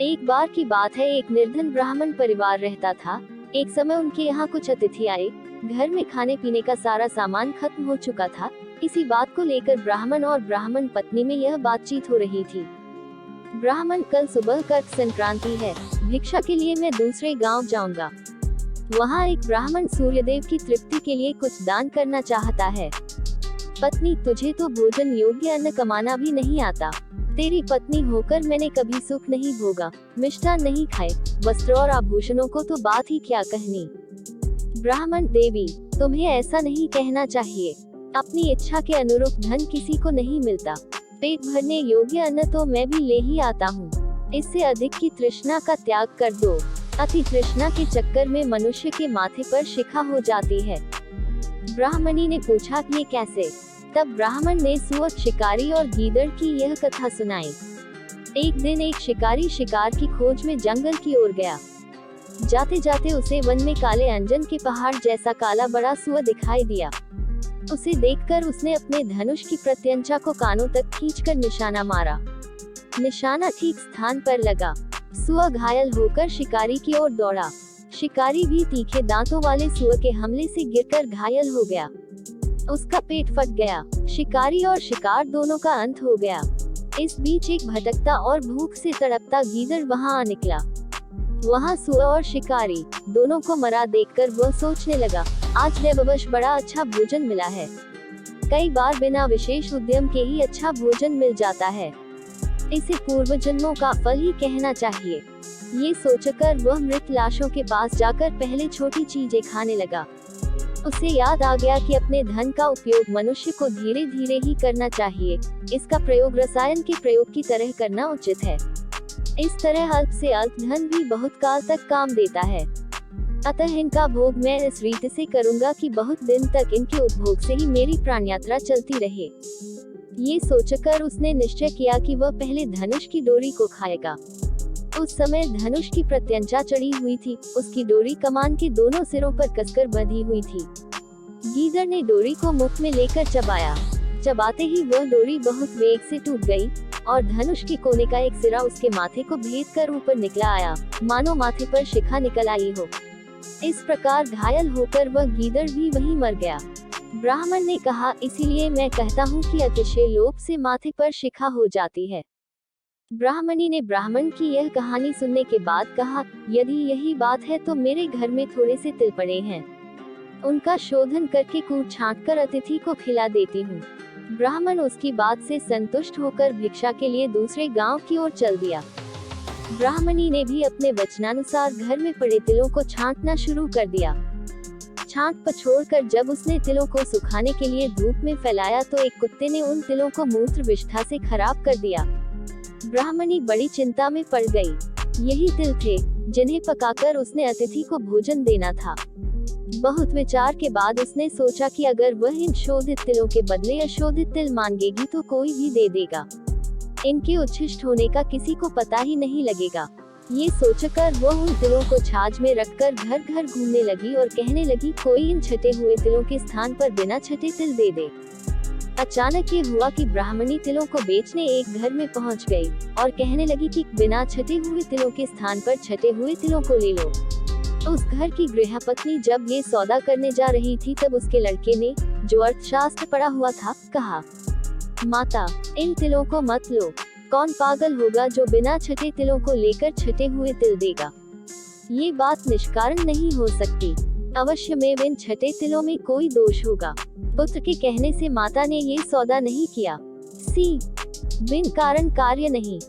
एक बार की बात है, एक निर्धन ब्राह्मण परिवार रहता था। एक समय उनके यहाँ कुछ अतिथि आए। घर में खाने पीने का सारा सामान खत्म हो चुका था। इसी बात को लेकर ब्राह्मण और ब्राह्मण पत्नी में यह बातचीत हो रही थी। ब्राह्मण, कल सुबह कर्क संक्रांति है, भिक्षा के लिए मैं दूसरे गांव जाऊंगा। वहाँ एक ब्राह्मण सूर्यदेव की तृप्ति के लिए कुछ दान करना चाहता है। पत्नी, तुझे तो भोजन योग्य अन्न कमाना भी नहीं आता। तेरी पत्नी होकर मैंने कभी सुख नहीं भोगा, मिष्ठान नहीं खाए, वस्त्र और आभूषणों को तो बात ही क्या कहनी। ब्राह्मण, देवी, तुम्हें ऐसा नहीं कहना चाहिए। अपनी इच्छा के अनुरूप धन किसी को नहीं मिलता। पेट भरने योग्य अन्न तो मैं भी ले ही आता हूँ। इससे अधिक की तृष्णा का त्याग कर दो। अति तृष्णा के चक्कर में मनुष्य के माथे पर शिखा हो जाती है। ब्राह्मणी ने पूछा, ये कैसे? तब ब्राह्मण ने सुअर, शिकारी और गीदड़ की यह कथा सुनाई। एक दिन एक शिकारी शिकार की खोज में जंगल की ओर गया। जाते जाते उसे वन में काले अंजन के पहाड़ जैसा काला बड़ा सुअर दिखाई दिया। उसे देखकर उसने अपने धनुष की प्रत्यंचा को कानों तक खींचकर निशाना मारा। निशाना ठीक स्थान पर लगा। सुअर घायल होकर शिकारी की ओर दौड़ा। शिकारी भी तीखे दांतों वाले सुअर के हमले से गिरकर घायल हो गया। उसका पेट फट गया। शिकारी और शिकार दोनों का अंत हो गया। इस बीच एक भटकता और भूख से तड़पता गीदड़ वहां आ निकला। वहां सुअर और शिकारी दोनों को मरा देखकर वह सोचने लगा, आज देववश बड़ा अच्छा भोजन मिला है। कई बार बिना विशेष उद्यम के ही अच्छा भोजन मिल जाता है। इसे पूर्व जन्मों का फल ही कहना चाहिए। ये सोचकर वह मृत लाशों के पास जाकर पहले छोटी चीजें खाने लगा। उसे याद आ गया कि अपने धन का उपयोग मनुष्य को धीरे धीरे ही करना चाहिए। इसका प्रयोग रसायन के प्रयोग की तरह करना उचित है। इस तरह अल्प से अल्प धन भी बहुत काल तक काम देता है। अतः इनका भोग मैं इस रीति से करूंगा कि बहुत दिन तक इनके उपभोग से ही मेरी प्राण यात्रा चलती रहे। ये सोचकर उसने निश्चय किया कि वह पहले धनुष की डोरी को खाएगा। उस समय धनुष की प्रत्यंचा चढ़ी हुई थी। उसकी डोरी कमान के दोनों सिरों पर कसकर बंधी हुई थी। गीदड़ ने डोरी को मुख में लेकर चबाया। चबाते ही वह डोरी बहुत वेग से टूट गई और धनुष के कोने का एक सिरा उसके माथे को भेद कर ऊपर निकला आया, मानो माथे पर शिखा निकल आई हो। इस प्रकार घायल होकर वह गीदड़ भी वहीं मर गया। ब्राह्मण ने कहा, इसीलिए मैं कहता हूँ कि अतिशय लोभ से माथे पर शिखा हो जाती है। ब्राह्मणी ने ब्राह्मण की यह कहानी सुनने के बाद कहा, यदि यही बात है तो मेरे घर में थोड़े से तिल पड़े हैं, उनका शोधन करके कूट छांट कर अतिथि को खिला देती हूँ। ब्राह्मण उसकी बात से संतुष्ट होकर भिक्षा के लिए दूसरे गांव की ओर चल दिया। ब्राह्मणी ने भी अपने वचनानुसार घर में पड़े तिलों को छांटना शुरू कर दिया। छांट पछोड़कर जब उसने तिलों को सुखाने के लिए धूप में फैलाया तो एक कुत्ते ने उन तिलों को मूत्र विष्ठा से खराब कर दिया। ब्राह्मणी बड़ी चिंता में पड़ गई। यही तिल थे जिन्हें पकाकर उसने अतिथि को भोजन देना था। बहुत विचार के बाद उसने सोचा कि अगर वह इन शोधित तिलों के बदले अशोधित तिल मांगेगी तो कोई भी दे देगा। इनके उच्छिष्ट होने का किसी को पता ही नहीं लगेगा। ये सोचकर वह उन तिलों को छाछ में रखकर घर घर घूमने लगी और कहने लगी, कोई इन छटे हुए तिलों के स्थान पर बिना छटे तिल दे दे। अचानक ये हुआ कि ब्राह्मणी तिलों को बेचने एक घर में पहुंच गई और कहने लगी कि बिना छटे हुए तिलों के स्थान पर छटे हुए तिलों को ले लो। उस घर की गृहपत्नी जब ये सौदा करने जा रही थी तब उसके लड़के ने, जो अर्थशास्त्र पढ़ा हुआ था, कहा, माता, इन तिलों को मत लो। कौन पागल होगा जो बिना छटे तिलों को लेकर छटे हुए तिल देगा? ये बात निष्कारण नहीं हो सकती। अवश्य में इन छटे तिलों में कोई दोष होगा। पुत्र के कहने से माता ने ये सौदा नहीं किया। बिन कारण कार्य नहीं।